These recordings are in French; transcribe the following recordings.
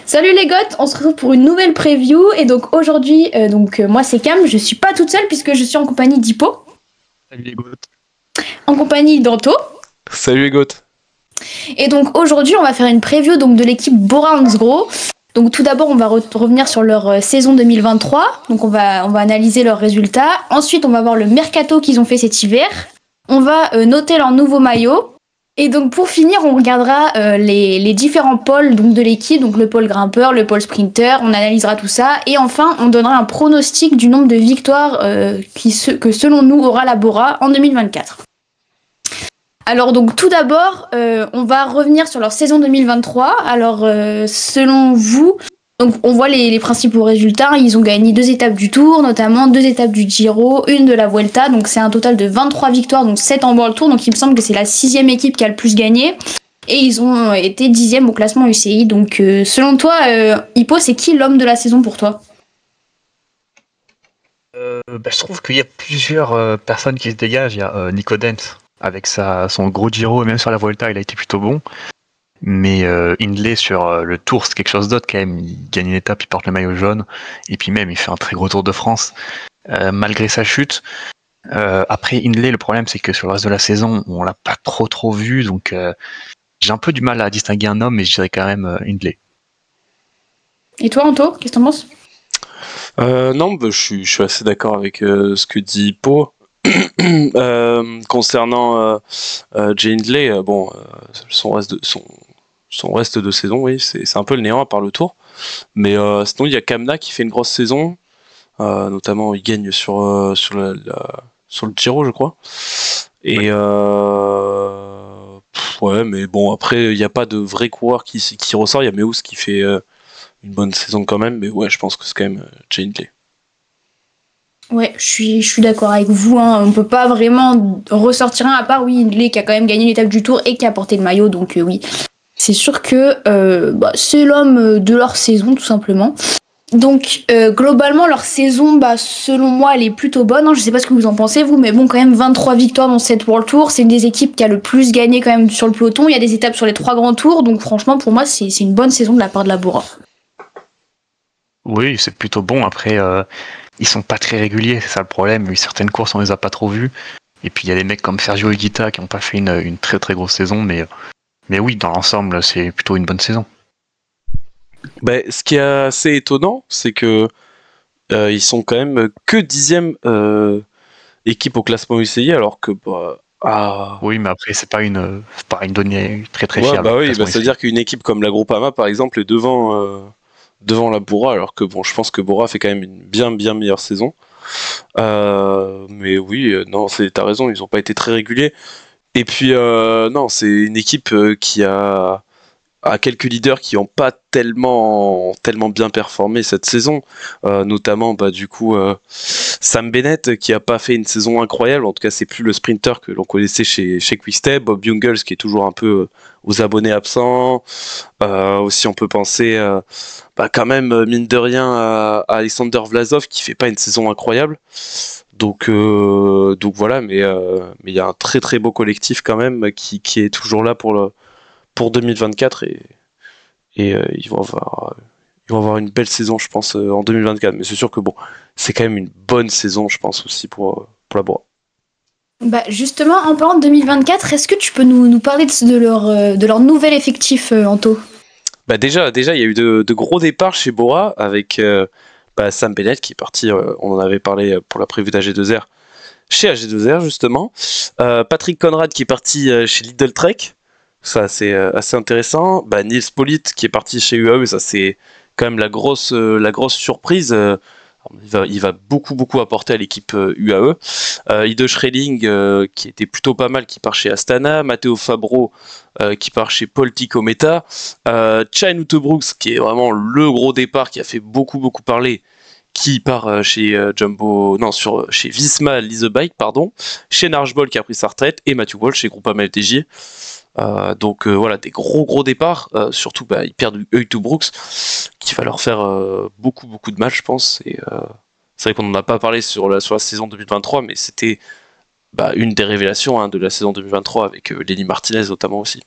Salut les goths, on se retrouve pour une nouvelle preview et donc aujourd'hui, moi c'est Cam, je suis pas toute seule puisque je suis en compagnie d'Hippo, Salut les gouttes. en compagnie d'Anto Salut les gouttes. et donc aujourd'hui on va faire une preview donc de l'équipe Bora Hansgrohe. Donc tout d'abord on va revenir sur leur saison 2023, donc on va analyser leurs résultats. Ensuite on va voir le mercato qu'ils ont fait cet hiver, on va noter leur nouveau maillot. Et donc pour finir, on regardera les différents pôles donc, de l'équipe, donc le pôle grimpeur, le pôle sprinter, on analysera tout ça. Et enfin, on donnera un pronostic du nombre de victoires que selon nous aura la Bora en 2024. Alors donc tout d'abord, on va revenir sur leur saison 2023. Alors selon vous, donc on voit les principaux résultats. Ils ont gagné 2 étapes du Tour, notamment 2 étapes du Giro, une de la Vuelta. Donc c'est un total de 23 victoires, donc 7 en World Tour. Donc il me semble que c'est la 6e équipe qui a le plus gagné. Et ils ont été 10e au classement UCI. Donc selon toi, Hippo, c'est qui l'homme de la saison pour toi ? Je trouve qu'il y a plusieurs personnes qui se dégagent. Il y a Nico Dent avec son gros Giro, et même sur la Vuelta, il a été plutôt bon. Mais Hindley sur le Tour, c'est quelque chose d'autre quand même. Il gagne une étape, il porte le maillot jaune, et puis même il fait un très gros Tour de France malgré sa chute. Après Hindley, le problème c'est que sur le reste de la saison, on l'a pas trop vu, donc j'ai un peu du mal à distinguer un homme, mais je dirais quand même Hindley. Et toi, Anto, qu'est-ce que t'en penses ? Non, je suis assez d'accord avec ce que dit Hippo. Concernant Jay Hindley, son reste de saison, oui, c'est un peu le néant à part le Tour. Mais sinon, il y a Kamna qui fait une grosse saison. Notamment, il gagne sur le Giro, je crois. Et ouais, mais bon, après, il n'y a pas de vrai coureur qui ressort. Il y a Meus qui fait une bonne saison quand même. Mais ouais, je pense que c'est quand même Jay Hindley. Ouais, je suis d'accord avec vous. On peut pas vraiment ressortir un, à part Hindley qui a quand même gagné l'étape du Tour et qui a porté le maillot. Donc oui, c'est sûr que c'est l'homme de leur saison tout simplement. Donc globalement leur saison, selon moi, elle est plutôt bonne. Je sais pas ce que vous en pensez vous, mais bon, quand même 23 victoires dans cette World Tour. C'est une des équipes qui a le plus gagné quand même sur le peloton. Il y a des étapes sur les 3 grands tours. Donc franchement, pour moi, c'est une bonne saison de la part de la Bora. Oui, c'est plutôt bon. Après, ils sont pas très réguliers, c'est ça le problème. Certaines courses, on les a pas trop vues. Et puis il y a des mecs comme Sergio Higuita qui ont pas fait une très très grosse saison, mais oui, dans l'ensemble, c'est plutôt une bonne saison. Ce qui est assez étonnant, c'est que ils sont quand même que 10e équipe au classement UCI, alors que oui, mais après c'est pas une donnée très très fiable. Oui, c'est-à-dire qu'une équipe comme la Groupama, par exemple, est devant la Bora, alors que je pense que Bora fait quand même une bien meilleure saison. Mais oui, non, t'as raison, ils ont pas été très réguliers. Et puis non, c'est une équipe qui a quelques leaders qui n'ont pas tellement bien performé cette saison, notamment Sam Bennett qui a pas fait une saison incroyable. En tout cas, c'est plus le sprinter que l'on connaissait chez Quick-Step. Bob Jungels qui est toujours un peu aux abonnés absents. Aussi, on peut penser quand même mine de rien à Alexander Vlasov qui fait pas une saison incroyable. Donc voilà, mais il y a un très très beau collectif quand même qui est toujours là pour 2024 et ils vont avoir une belle saison, je pense, en 2024. Mais c'est sûr que c'est quand même une bonne saison, je pense aussi pour la Bora. Justement, en parlant de 2024, est-ce que tu peux nous parler de leur nouvel effectif, Anto ? Déjà, il y a eu de gros départs chez Bora avec Sam Bennett qui est parti, on en avait parlé pour la prévue d'AG2R, chez AG2R justement. Patrick Conrad qui est parti chez Lidl Trek. Ça, c'est assez intéressant. Nils Politt qui est parti chez UAE, ça c'est quand même la grosse surprise. Il va beaucoup apporter à l'équipe UAE. Ido Schreling qui était plutôt pas mal, qui part chez Astana. Matteo Fabro qui part chez Polti Cometa. Chijn Utebrooks qui est vraiment le gros départ, qui a fait beaucoup parler, qui part chez chez Visma Lease Bike, pardon. Chez Narjbol qui a pris sa retraite. Et Matthew Walsh chez Groupama FDJ. Voilà, des gros départs, surtout ils perdent Eutu Brooks qui va leur faire beaucoup de mal, je pense. Et c'est vrai qu'on n'en a pas parlé sur la saison 2023, mais c'était une des révélations de la saison 2023 avec Lenny Martinez notamment aussi.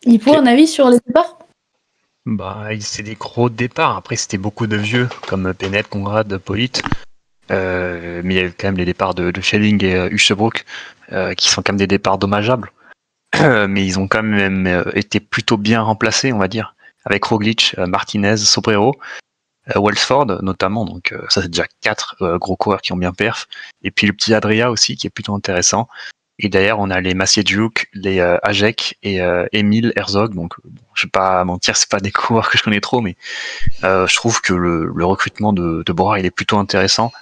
Il faut un avis sur les départs ? Bah, c'est des gros départs. Après, c'était beaucoup de vieux, comme Bennett, Conrad, Polite. Mais il y a eu quand même les départs de Schelling et Huschebroek, qui sont quand même des départs dommageables. Mais ils ont quand même été plutôt bien remplacés, on va dire, avec Roglic, Martinez, Sobrero, Welsford notamment. Donc ça, c'est déjà 4 gros coureurs qui ont bien perf. Et puis le petit Adria aussi, qui est plutôt intéressant. Et d'ailleurs, on a les Maciej, les Ajek et Emile Herzog. Donc, bon, je vais pas mentir, c'est pas des coureurs que je connais trop, mais je trouve que le recrutement de Bora, il est plutôt intéressant.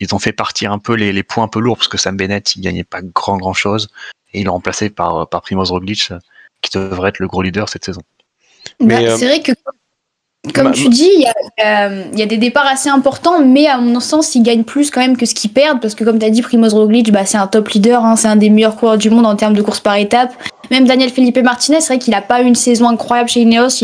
Ils ont fait partir un peu les points un peu lourds, parce que Sam Bennett, il gagnait pas grand chose. Et ils l'ont remplacé par Primoz Roglic, qui devrait être le gros leader cette saison. Mais, C'est vrai que, comme tu dis, il y a des départs assez importants, mais à mon sens, ils gagnent plus quand même que ce qu'ils perdent, parce que comme tu as dit, Primoz Roglic, c'est un top leader, hein, c'est un des meilleurs coureurs du monde en termes de course par étape. Même Daniel Felipe Martinez, c'est vrai qu'il a pas eu une saison incroyable chez Ineos,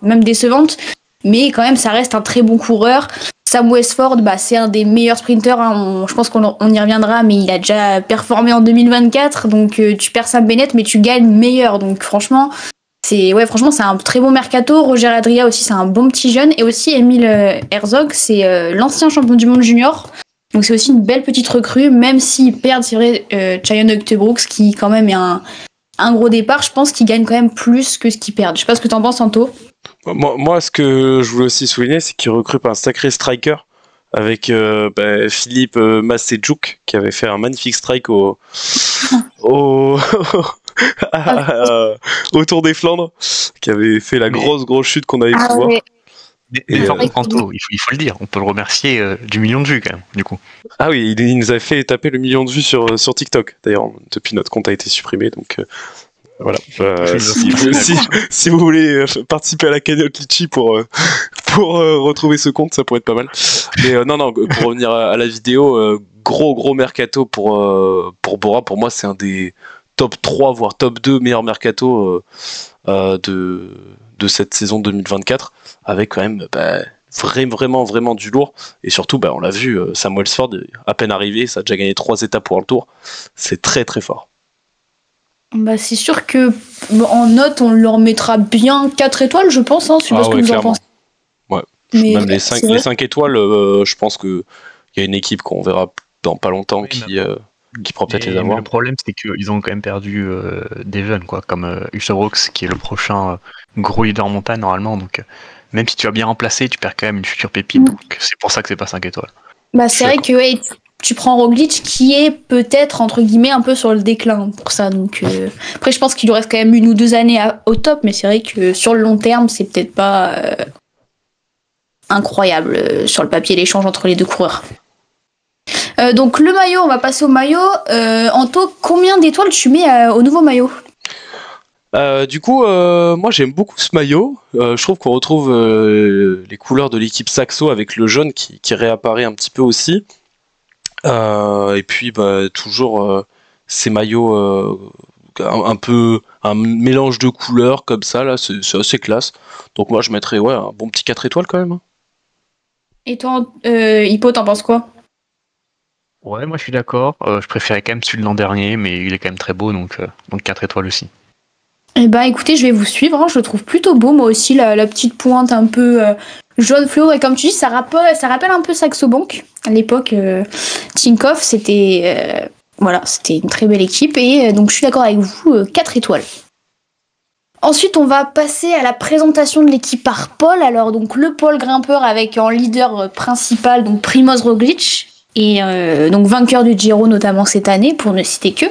même décevante, mais quand même, ça reste un très bon coureur. Sam Westford, c'est un des meilleurs sprinteurs, hein, je pense qu'on y reviendra, mais il a déjà performé en 2024, donc tu perds Sam Bennett, mais tu gagnes meilleur, donc franchement, c'est un très bon mercato. Roger Adria aussi, c'est un bon petit jeune. Et aussi, Emile Herzog, c'est l'ancien champion du monde junior. Donc c'est aussi une belle petite recrue, même s'ils perdent, c'est vrai, Cheyenne Uchtebroeks, qui quand même est un gros départ. Je pense qu'ils gagnent quand même plus que ce qu'ils perdent. Je sais pas ce que t'en penses, Anto. Moi, ce que je voulais aussi souligner, c'est qu'ils recrutent un sacré striker avec Philippe Macejuk, qui avait fait un magnifique strike au Tour des Flandres, qui avait fait la grosse chute qu'on avait pu voir. Ouais. Et Anto, il faut le dire, on peut le remercier du million de vues quand même, du coup. Ah oui, il nous a fait taper le million de vues sur TikTok. D'ailleurs, depuis notre compte a été supprimé, donc voilà. Si vous voulez participer à la cagnotte Litchi pour retrouver ce compte, ça pourrait être pas mal. Mais non, pour revenir à la vidéo, gros mercato pour Bora. Pour moi, c'est un des top 3, voire top 2 meilleurs mercato de cette saison 2024, avec quand même vraiment du lourd. Et surtout, on l'a vu, Sam Welsford, à peine arrivé, ça a déjà gagné 3 étapes pour le Tour. C'est très fort. C'est sûr que en note, on leur mettra bien 4 étoiles, je pense. Je sais pas ce que vous en pensez. Ouais. Mais même les 5 étoiles, je pense qu'il y a une équipe qu'on verra dans pas longtemps qui pourra peut-être les avoir. Le problème, c'est qu'ils ont quand même perdu des jeunes, quoi, comme Huschebroeks, qui est le prochain gros leader en montagne normalement. Donc, même si tu as bien remplacé, tu perds quand même une future pépite. Donc, c'est pour ça que c'est pas 5 étoiles. C'est vrai que tu prends Roglic, qui est peut-être entre guillemets un peu sur le déclin pour ça. Donc après, je pense qu'il lui reste quand même 1 ou 2 années au top, mais c'est vrai que sur le long terme, c'est peut-être pas incroyable sur le papier l'échange entre les deux coureurs. Donc le maillot, on va passer au maillot. Anto, combien d'étoiles tu mets au nouveau maillot ? Du coup, moi j'aime beaucoup ce maillot. Je trouve qu'on retrouve les couleurs de l'équipe Saxo avec le jaune qui réapparaît un petit peu aussi. Et puis toujours ces maillots un peu un mélange de couleurs comme ça, là, c'est assez classe. Donc moi je mettrais un bon petit 4 étoiles quand même. Hein. Et toi, Hippo, t'en penses quoi ? Ouais, moi je suis d'accord. Je préférais quand même celui de l'an dernier, mais il est quand même très beau, donc 4 étoiles aussi. Écoutez, je vais vous suivre, je le trouve plutôt beau, moi aussi, la petite pointe un peu jaune fluo, et comme tu dis, ça rappelle un peu Saxo Bank. À l'époque, Tinkoff, c'était une très belle équipe, et donc je suis d'accord avec vous, 4 étoiles. Ensuite, on va passer à la présentation de l'équipe par Paul. Alors, donc le Paul grimpeur avec en leader principal donc Primoz Roglic, et donc vainqueur du Giro notamment cette année, pour ne citer que.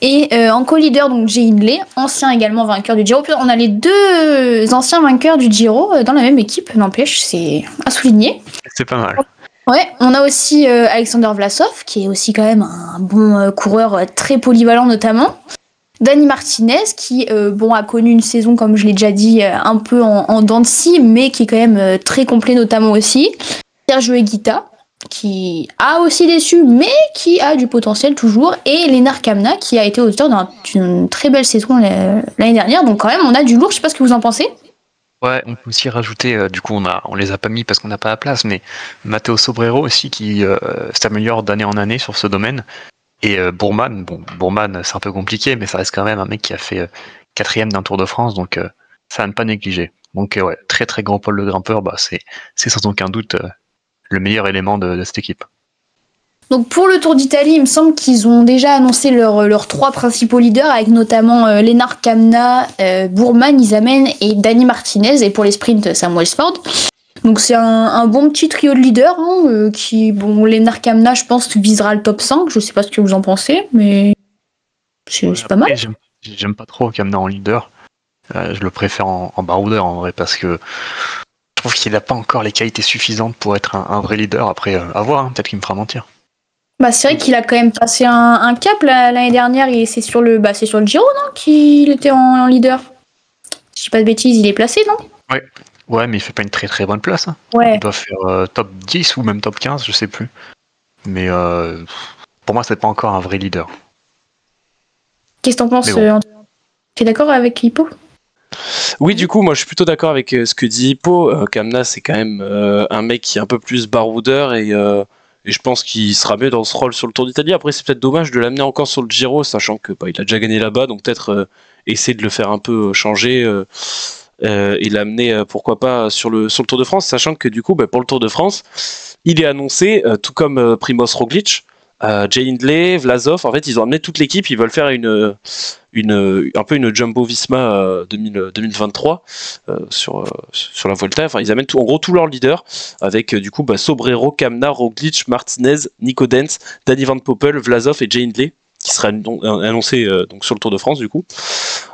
Et en co-leader, donc Jay Hindley, ancien également vainqueur du Giro. Puis on a les 2 anciens vainqueurs du Giro dans la même équipe, n'empêche, c'est à souligner. C'est pas mal. Ouais, on a aussi Alexander Vlasov, qui est aussi quand même un bon coureur très polyvalent notamment. Dani Martinez, qui a connu une saison, comme je l'ai déjà dit, un peu en dents de scie, mais qui est quand même très complet notamment aussi. Sergio Higuita, qui a aussi déçu, mais qui a du potentiel toujours, et Lennart Kämna, qui a été auteur d'une très belle saison l'année dernière, donc quand même on a du lourd, je sais pas ce que vous en pensez. Ouais, on peut aussi rajouter, du coup on les a pas mis parce qu'on n'a pas la place, mais Matteo Sobrero aussi qui s'améliore d'année en année sur ce domaine, et Bourman c'est un peu compliqué, mais ça reste quand même un mec qui a fait 4e d'un Tour de France, donc ça à ne pas négliger. Donc ouais, très très gros pôle de grimpeurs, c'est sans aucun doute le meilleur élément de cette équipe. Donc pour le Tour d'Italie, il me semble qu'ils ont déjà annoncé leurs 3 principaux leaders, avec notamment Lennart Kamna, Bourman, Izamen et Dani Martinez, et pour les sprints, Sam Welsford. Donc c'est un bon petit trio de leaders, Lennart Kamna, je pense, visera le top 5, je sais pas ce que vous en pensez, mais c'est pas mal. J'aime pas trop Kamna en leader, je le préfère en baroudeur en vrai, parce que je trouve qu'il n'a pas encore les qualités suffisantes pour être un vrai leader. Après, à voir, peut-être qu'il me fera mentir. C'est vrai qu'il a quand même passé un cap l'année dernière, et c'est sur le Giro, non, qu'il était en leader. Si je dis pas de bêtises, il est placé, non? Ouais, mais il fait pas une très très bonne place. Hein. Ouais. Il doit faire top 10 ou même top 15, je sais plus. Mais pour moi, c'est pas encore un vrai leader. Qu'est-ce que t'en penses, Antoine? T'es d'accord avec Hippo? Oui, du coup, moi je suis plutôt d'accord avec ce que dit Hippo. Kamna, c'est quand même un mec qui est un peu plus baroudeur et je pense qu'il sera mieux dans ce rôle sur le Tour d'Italie. Après, c'est peut-être dommage de l'amener encore sur le Giro, sachant que il a déjà gagné là-bas, donc peut-être essayer de le faire un peu changer et l'amener, pourquoi pas, sur le Tour de France, sachant que du coup, pour le Tour de France, il est annoncé, tout comme Primoz Roglic, Jay Hindley, Vlasov, en fait, ils ont amené toute l'équipe, ils veulent faire un peu une Jumbo Visma 2023 sur la Vuelta. Enfin, ils amènent en gros tous leurs leaders avec du coup Sobrero, Kamna, Roglic, Martinez, Nico Dens, Danny Van Poppel, Vlasov et Jay Hindley qui sera annoncé donc sur le Tour de France du coup.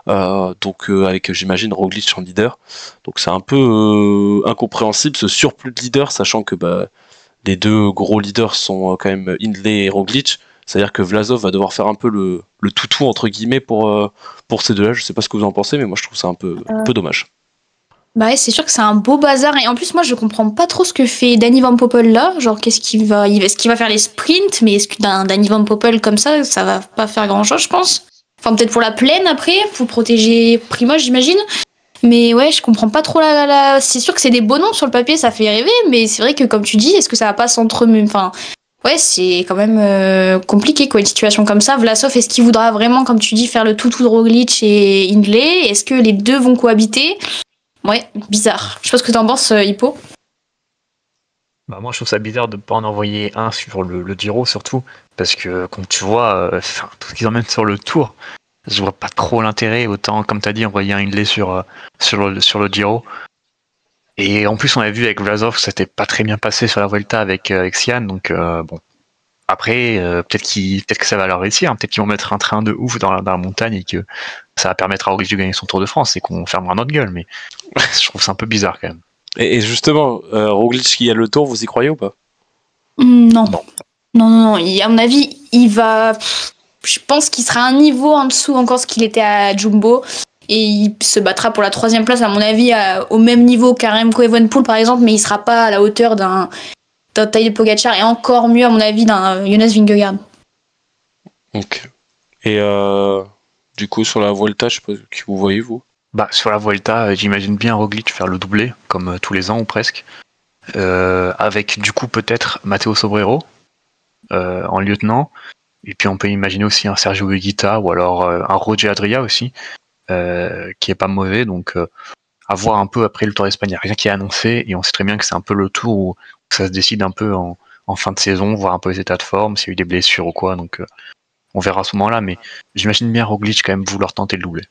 Avec j'imagine Roglic en leader. Donc c'est un peu incompréhensible ce surplus de leaders, sachant que les 2 gros leaders sont quand même Hindley et Roglic. C'est-à-dire que Vlasov va devoir faire un peu le toutou entre guillemets pour ces 2-là. Je sais pas ce que vous en pensez, mais moi je trouve ça un peu dommage. Ouais, c'est sûr que c'est un beau bazar, et en plus moi je comprends pas trop ce que fait Danny Van Poppel là. Genre est-ce qu'il va faire les sprints, mais est-ce que d'un Danny Van Poppel comme ça va pas faire grand chose, je pense. Enfin peut-être pour la plaine après, pour protéger Primoz, j'imagine. Mais ouais, je comprends pas trop c'est sûr que c'est des beaux noms sur le papier, ça fait rêver, mais c'est vrai que comme tu dis, est-ce que ça va pas enfin ouais, c'est quand même compliqué quoi, une situation comme ça. Vlasov, est-ce qu'il voudra vraiment, comme tu dis, faire le toutou de Roglic et Hindley? Est-ce que les 2 vont cohabiter? Ouais, bizarre. Je sais pas ce que t'en penses, Hippo. Moi, je trouve ça bizarre de ne pas en envoyer un sur le Giro, surtout, parce que, comme tu vois, tout ce qu'ils emmènent sur le Tour, je vois pas trop l'intérêt. Autant, comme tu as dit, envoyer un Hindley sur le Giro. Et en plus, on a vu avec Vlasov que c'était pas très bien passé sur la Vuelta avec Sian, donc bon. Après, peut-être que ça va leur réussir, hein. Peut-être qu'ils vont mettre un train de ouf dans la montagne et que ça va permettre à Roglic de gagner son Tour de France et qu'on fermera notre gueule, mais je trouve ça un peu bizarre quand même. Et justement, Roglic qui a le Tour, vous y croyez ou pas? Non. À mon avis, il va... Je pense qu'il sera un niveau en dessous encore ce qu'il était à Jumbo. Et il se battra pour la 3e place, à mon avis, au même niveau qu'Aremco Evenepoel, par exemple, mais il sera pas à la hauteur d'un Tadej Pogacar, et encore mieux, à mon avis, d'un Jonas Vingegaard. Ok. Et du coup, sur la Vuelta, je sais pas qui vous voyez, vous? Sur la Vuelta, j'imagine bien Roglic faire le doublé, comme tous les ans ou presque. Avec du coup peut-être Matteo Sobrero en lieutenant. Et puis on peut imaginer aussi un Sergio Higuita ou alors un Roger Adria aussi, qui est pas mauvais. Donc à voir un peu après le Tour d'Espagne. Rien qui est annoncé et on sait très bien que c'est un peu le tour où ça se décide un peu en fin de saison, voir un peu les états de forme, s'il y a eu des blessures ou quoi. Donc on verra à ce moment-là. Mais j'imagine bien Roglic quand même vouloir tenter le doublé.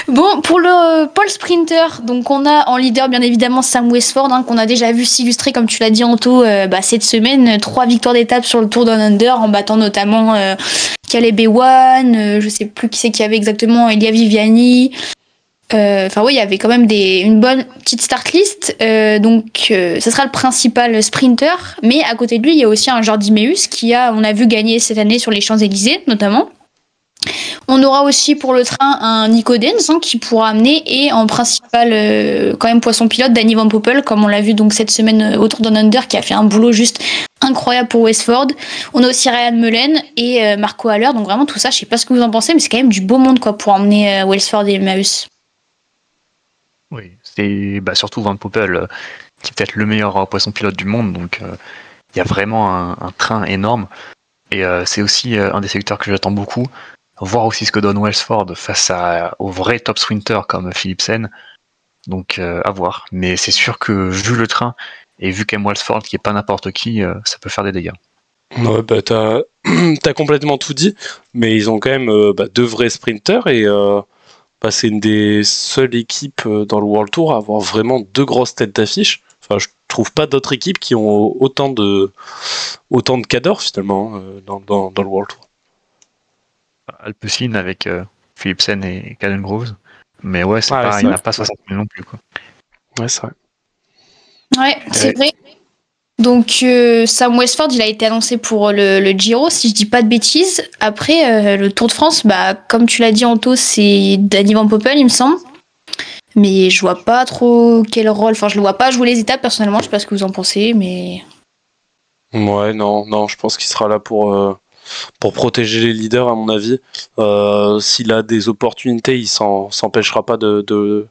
Bon, pour le pole sprinter, donc on a en leader bien évidemment Sam Westford, qu'on a déjà vu s'illustrer, comme tu l'as dit Anto, cette semaine, 3 victoires d'étape sur le Tour Down Under, en battant notamment Caleb Ewan, je sais plus qui c'est qu'il y avait exactement, Elia Viviani. Enfin oui, il y avait quand même une bonne petite start list, donc ça sera le principal sprinter, mais à côté de lui il y a aussi un Jordi Meus qui on a vu gagner cette année sur les Champs-Élysées notamment. On aura aussi pour le train un Nico Dens qui pourra amener, et en principal quand même poisson pilote, Danny Van Poppel, comme on l'a vu donc cette semaine au Tour Down Under, qui a fait un boulot juste incroyable pour Westford. On a aussi Ryan Mullen et Marco Haller, donc vraiment tout ça, je sais pas ce que vous en pensez, mais c'est quand même du beau monde quoi pour emmener Westford et Meus. Oui, c'est surtout Van Poppel qui est peut-être le meilleur poisson pilote du monde, donc il y a vraiment un train énorme, et c'est aussi un des secteurs que j'attends beaucoup. Voir aussi ce que donne Westford face aux vrais top sprinters comme Philipsen. Donc à voir. Mais c'est sûr que vu le train et vu qu'Em Walsford qui est pas n'importe qui, ça peut faire des dégâts. Ouais, bah t'as complètement tout dit, mais ils ont quand même deux vrais sprinters et c'est une des seules équipes dans le World Tour à avoir vraiment deux grosses têtes d'affiche. Enfin, je trouve pas d'autres équipes qui ont autant de cadors finalement dans le World Tour. Alpecin avec Philipsen et Caden Groves. Mais ouais, il n'y en a pas 60 000 non plus, quoi. Ouais, c'est vrai. Ouais, c'est vrai. Donc Sam Westford, il a été annoncé pour le Giro, si je dis pas de bêtises. Après, le Tour de France, comme tu l'as dit Anto, c'est Danny Van Poppel, il me semble. Mais je vois pas trop quel rôle. Enfin, je le vois pas jouer les étapes personnellement. Je sais pas ce que vous en pensez, mais. Ouais, non, je pense qu'il sera là pour protéger les leaders, à mon avis. S'il a des opportunités, il s'empêchera pas de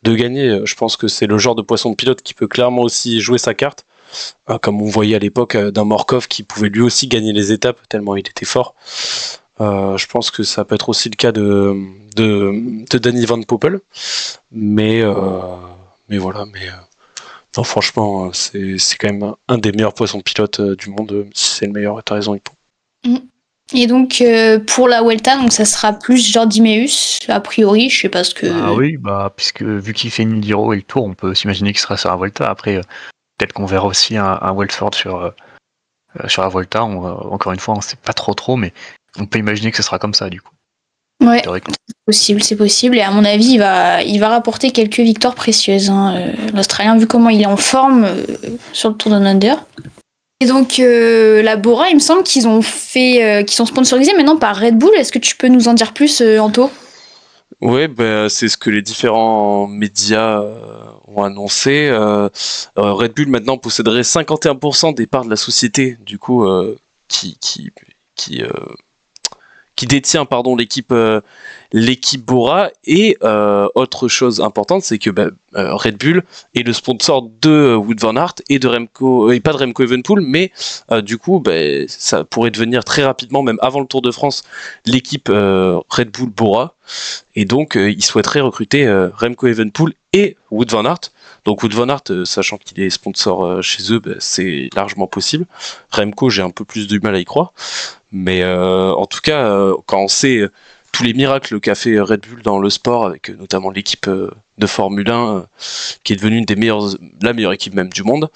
gagner. Je pense que c'est le genre de poisson de pilote qui peut clairement aussi jouer sa carte. Comme on voyait à l'époque d'un Morkov qui pouvait lui aussi gagner les étapes tellement il était fort. Je pense que ça peut être aussi le cas de Danny Van Poppel. Mais voilà, non, franchement, c'est quand même un des meilleurs poissons pilotes du monde. Si c'est le meilleur, t'as raison, Hippo. Et donc, pour la Vuelta, donc ça sera plus Jordi Meus, a priori, je sais pas ce que... Ah oui, puisque vu qu'il fait une Giro et le Tour, on peut s'imaginer qu'il sera sur la Vuelta. Après, peut-être qu'on verra aussi un Walford sur la Vuelta. Encore une fois, on sait pas trop, mais on peut imaginer que ce sera comme ça, du coup. Ouais, c'est possible. Et à mon avis, il va rapporter quelques victoires précieuses. L'Australien, vu comment il est en forme sur le Tour Down Under. Et donc, la Bora, il me semble qu'ils sont sponsorisés maintenant par Red Bull. Est-ce que tu peux nous en dire plus, Anto ? Oui, c'est ce que les différents médias ont annoncé. Red Bull maintenant posséderait 51% des parts de la société, du coup, qui détient l'équipe Bora. Et autre chose importante, c'est que Red Bull est le sponsor de Wout van Aert et de Remco, et pas de Remco Evenepoel, mais du coup ça pourrait devenir très rapidement, même avant le Tour de France, l'équipe Red Bull Bora. Et donc ils souhaiteraient recruter Remco Evenepoel et Wout van Aert. Donc Wout van Aert, sachant qu'il est sponsor chez eux, c'est largement possible. Remco, j'ai un peu plus du mal à y croire. Mais en tout cas, quand on sait tous les miracles qu'a fait Red Bull dans le sport, avec notamment l'équipe de Formule 1, qui est devenue la meilleure équipe même du monde,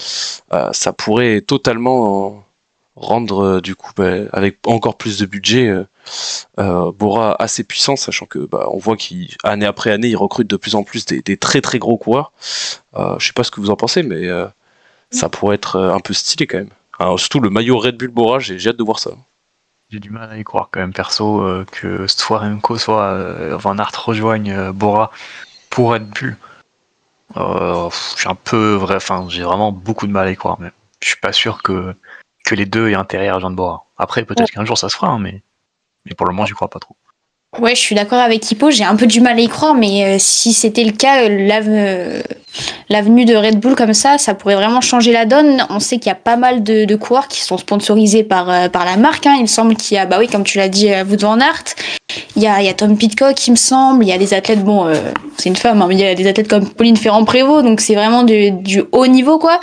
ça pourrait totalement rendre, du coup, avec encore plus de budget, Bora assez puissant, sachant que on voit qu'année après année, il recrute de plus en plus des très très gros coureurs. Je sais pas ce que vous en pensez, mais ça pourrait être un peu stylé quand même. Alors, surtout le maillot Red Bull Bora, j'ai hâte de voir ça. J'ai du mal à y croire quand même, perso, que soit Remco, soit Van Aert rejoignent Bora pour Red Bull. Je suis un peu vrai, j'ai vraiment beaucoup de mal à y croire, mais je suis pas sûr que les deux aient intérêt à rejoindre Bora. Après, peut-être qu'un jour ça se fera, mais pour le moment, j'y crois pas trop. Ouais, je suis d'accord avec Hippo, j'ai un peu du mal à y croire, mais si c'était le cas, l'avenue de Red Bull comme ça pourrait vraiment changer la donne. On sait qu'il y a pas mal de coureurs qui sont sponsorisés par la marque. Il me semble qu'il y a, comme tu l'as dit, Wout van Aert. Il y a Tom Pidcock, il me semble. Il y a des athlètes, c'est une femme, mais il y a des athlètes comme Pauline Ferrand-Prévot, donc c'est vraiment du haut niveau, quoi.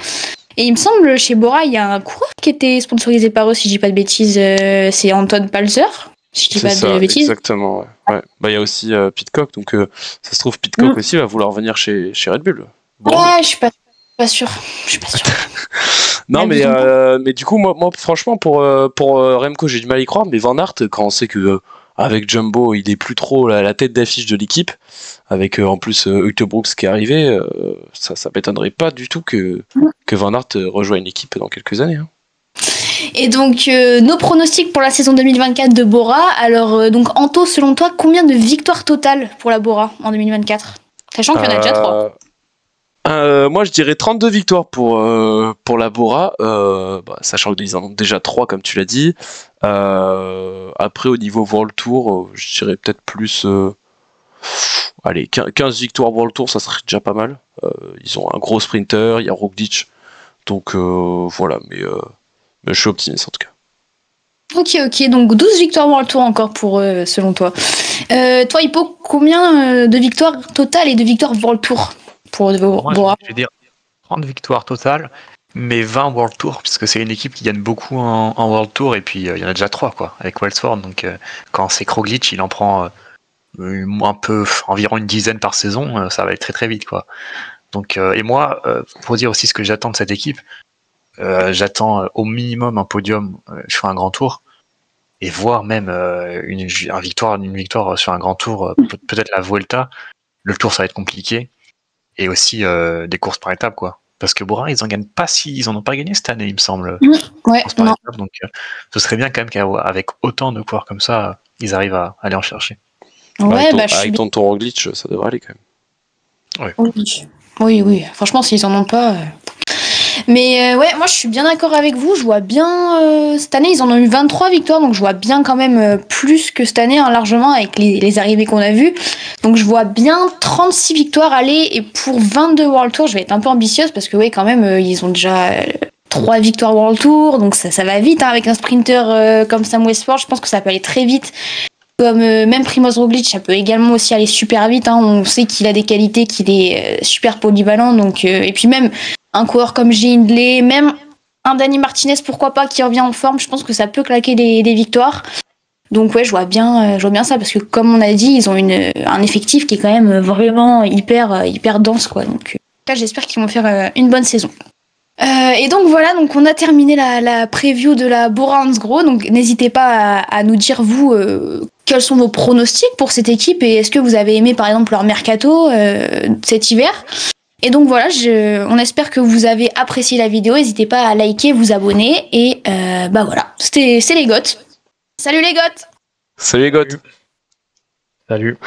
Et il me semble, chez Bora, il y a un coureur qui était sponsorisé par eux, si je dis pas de bêtises, c'est Anton Palzer. Si je dis pas de bêtises. Exactement, ouais. Il y a aussi Pidcock, donc ça se trouve Pidcock aussi va vouloir venir chez Red Bull. Bon. Ouais, je suis pas sûr. Non, mais du coup, moi franchement, pour Remco, j'ai du mal à y croire, mais Van Aert, quand on sait que avec Jumbo, il est plus trop la tête d'affiche de l'équipe, avec en plus Ulte Brooks qui est arrivé, ça m'étonnerait pas du tout que Van Aert rejoigne l'équipe dans quelques années. Et donc, nos pronostics pour la saison 2024 de Bora. Alors, donc Anto, selon toi, combien de victoires totales pour la Bora en 2024 ? Sachant qu'il y en a déjà 3. Moi, je dirais 32 victoires pour la Bora, sachant qu'ils en ont déjà 3, comme tu l'as dit. Après, au niveau World Tour, je dirais peut-être plus... 15 victoires World Tour, ça serait déjà pas mal. Ils ont un gros sprinter, il y a Roglic. Donc, voilà, mais je suis optimiste en tout cas. Ok, donc 12 victoires World Tour encore pour eux, selon toi. Toi, Hippo, combien de victoires totales et de victoires World Tour pour Moi, Bora. je vais dire 30 victoires totales, mais 20 World Tour, puisque c'est une équipe qui gagne beaucoup en World Tour, et puis il y en a déjà 3 quoi, avec Wellsford. Donc quand c'est Roglic, il en prend environ une dizaine par saison, ça va être très très vite quoi. Donc et moi, pour dire aussi ce que j'attends de cette équipe, j'attends au minimum un podium sur un grand tour, et voire même une victoire sur un grand tour, peut-être la Vuelta. Le tour ça va être compliqué, et aussi des courses par étapes quoi. Parce que Bora, ils en ont pas gagné cette année, il me semble. Ouais, Courses par non. étapes, donc ce serait bien quand même qu'avec autant de coureurs comme ça, ils arrivent à aller en chercher. Ouais, je suis avec tonton Roglic, ça devrait aller quand même. Oui. Franchement, s'ils en ont pas. Mais ouais, moi je suis bien d'accord avec vous. Je vois bien. Cette année, ils en ont eu 23 victoires, donc je vois bien quand même plus que cette année, hein, largement, avec les arrivées qu'on a vues. Donc je vois bien 36 victoires aller, et pour 22 World Tour, je vais être un peu ambitieuse parce que, ouais, quand même, ils ont déjà 3 victoires World Tour, donc ça va vite, hein, avec un sprinter comme Sam Westford. Je pense que ça peut aller très vite. Comme même Primoz Roglic, ça peut également aussi aller super vite, hein. On sait qu'il a des qualités, qu'il est super polyvalent. Donc, et puis même un coureur comme J. Hindley, même un Dani Martinez, pourquoi pas, qui revient en forme, je pense que ça peut claquer des victoires. Donc ouais, je vois bien ça, parce que comme on a dit, ils ont un effectif qui est quand même vraiment hyper dense, quoi. Donc là, j'espère qu'ils vont faire une bonne saison. Et donc voilà, donc on a terminé la preview de la Bora Hansgrohe. Donc n'hésitez pas à nous dire, vous, quels sont vos pronostics pour cette équipe, et est-ce que vous avez aimé par exemple leur mercato cet hiver. Et donc voilà, on espère que vous avez apprécié la vidéo. N'hésitez pas à liker, vous abonner, et bah voilà, c'est les GOAT. Salut les GOAT. Salut les gars. Salut.